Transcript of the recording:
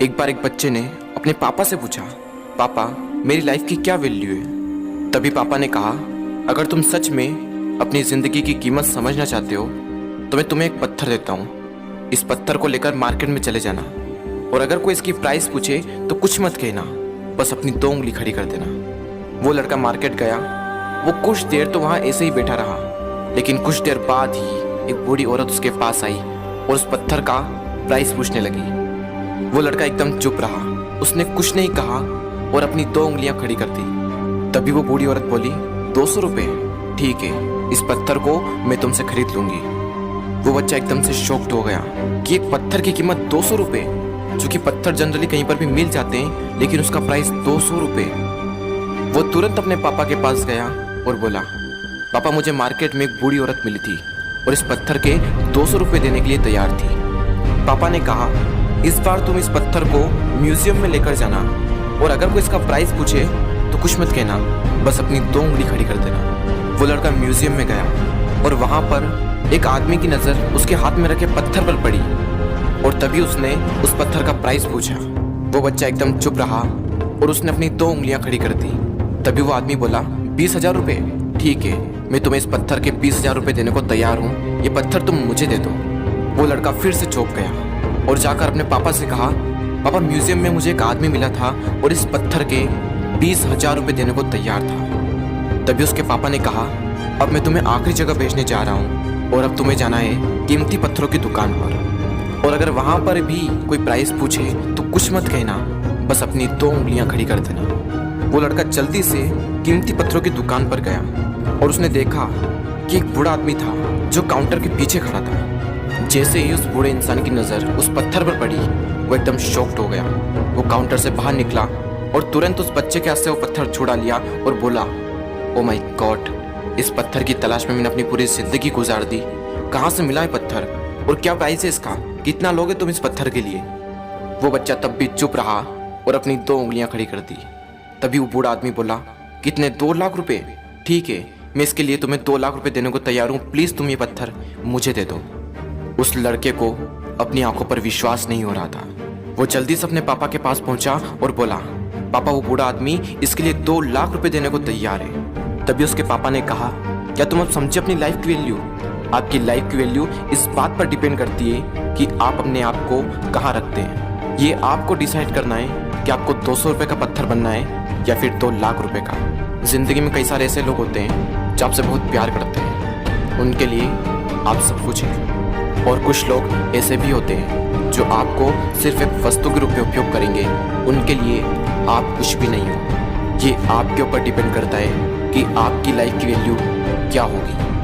एक बार एक बच्चे ने अपने पापा से पूछा, पापा मेरी लाइफ की क्या वैल्यू है। तभी पापा ने कहा, अगर तुम सच में अपनी ज़िंदगी की कीमत समझना चाहते हो तो मैं तुम्हें एक पत्थर देता हूँ। इस पत्थर को लेकर मार्केट में चले जाना और अगर कोई इसकी प्राइस पूछे तो कुछ मत कहना, बस अपनी 2 उंगली खड़ी कर देना। वो लड़का मार्केट गया। वो कुछ देर तो वहाँ ऐसे ही बैठा रहा, लेकिन कुछ देर बाद ही एक बूढ़ी औरत उसके पास आई और उस पत्थर का प्राइस पूछने लगी। वो लड़का एकदम चुप रहा, उसने कुछ नहीं कहा और अपनी 2 उंगलियां खड़ी कर दी। तभी वो बूढ़ी औरत बोली, 200 रुपये, ठीक है, इस पत्थर को मैं तुमसे खरीद लूंगी। वो बच्चा एकदम से शॉक्ड हो गया कि एक पत्थर की कीमत 200 रुपये, जो कि पत्थर जनरली कहीं पर भी मिल जाते हैं, लेकिन उसका प्राइस 200 रुपये। वो तुरंत अपने पापा के पास गया और बोला, पापा मुझे मार्केट में एक बूढ़ी औरत मिली थी और इस पत्थर के 200 रुपये देने के लिए तैयार थी। पापा ने कहा, इस बार तुम इस पत्थर को म्यूजियम में लेकर जाना और अगर कोई इसका प्राइस पूछे तो कुछ मत कहना, बस अपनी 2 उंगली खड़ी कर देना। वो लड़का म्यूजियम में गया और वहाँ पर एक आदमी की नज़र उसके हाथ में रखे पत्थर पर पड़ी और तभी उसने उस पत्थर का प्राइस पूछा। वो बच्चा एकदम चुप रहा और उसने अपनी 2 उंगलियां खड़ी कर दी। तभी वो आदमी बोला, 20,000 रुपये, ठीक है, मैं तुम्हें इस पत्थर के 20,000 रुपये देने को तैयार हूँ, ये पत्थर तुम मुझे दे दो। वो लड़का फिर से चौंक गया और जाकर अपने पापा से कहा, पापा म्यूजियम में मुझे एक आदमी मिला था और इस पत्थर के 20,000 रुपये देने को तैयार था। तभी उसके पापा ने कहा, अब मैं तुम्हें आखिरी जगह भेजने जा रहा हूँ और अब तुम्हें जाना है कीमती पत्थरों की दुकान पर और अगर वहाँ पर भी कोई प्राइस पूछे तो कुछ मत कहना, बस अपनी 2 उंगलियां खड़ी कर देना। वो लड़का जल्दी से कीमती पत्थरों की दुकान पर गया और उसने देखा कि एक बूढ़ा आदमी था जो काउंटर के पीछे खड़ा था। जैसे ही उस बूढ़े इंसान की नज़र उस पत्थर पर पड़ी, वो एकदम शॉक्ड हो गया। वो काउंटर से बाहर निकला और तुरंत उस बच्चे के हाथ से वो पत्थर छुड़ा लिया और बोला, ओ माय गॉड, इस पत्थर की तलाश में मैंने अपनी पूरी जिंदगी गुजार दी। कहाँ से मिला है पत्थर और क्या प्राइस है इसका, कितना लोगे तुम इस पत्थर के लिए। वो बच्चा तब भी चुप रहा और अपनी 2 उंगलियां खड़ी कर दी। तभी वो बूढ़ा आदमी बोला, कितने, 2 लाख रुपये, ठीक है, मैं इसके लिए तुम्हें 2 लाख रुपये देने को तैयार हूँ, प्लीज़ तुम ये पत्थर मुझे दे दो। उस लड़के को अपनी आंखों पर विश्वास नहीं हो रहा था। वो जल्दी से अपने पापा के पास पहुंचा और बोला, पापा वो बूढ़ा आदमी इसके लिए 2 लाख रुपए देने को तैयार है। तभी उसके पापा ने कहा, क्या तुम अब समझे अपनी लाइफ की वैल्यू? आपकी लाइफ की वैल्यू इस बात पर डिपेंड करती है कि आप अपने आप को कहाँ रखते हैं। ये आपको डिसाइड करना है कि आपको 200 रुपये का पत्थर बनना है या फिर 2 लाख रुपए का। जिंदगी में कई सारे ऐसे लोग होते हैं जो आपसे बहुत प्यार करते हैं, उनके लिए आप सब कुछ हैं, और कुछ लोग ऐसे भी होते हैं जो आपको सिर्फ एक वस्तु के रूप में उपयोग करेंगे, उनके लिए आप कुछ भी नहीं हो। ये आपके ऊपर डिपेंड करता है कि आपकी लाइफ की वैल्यू क्या होगी।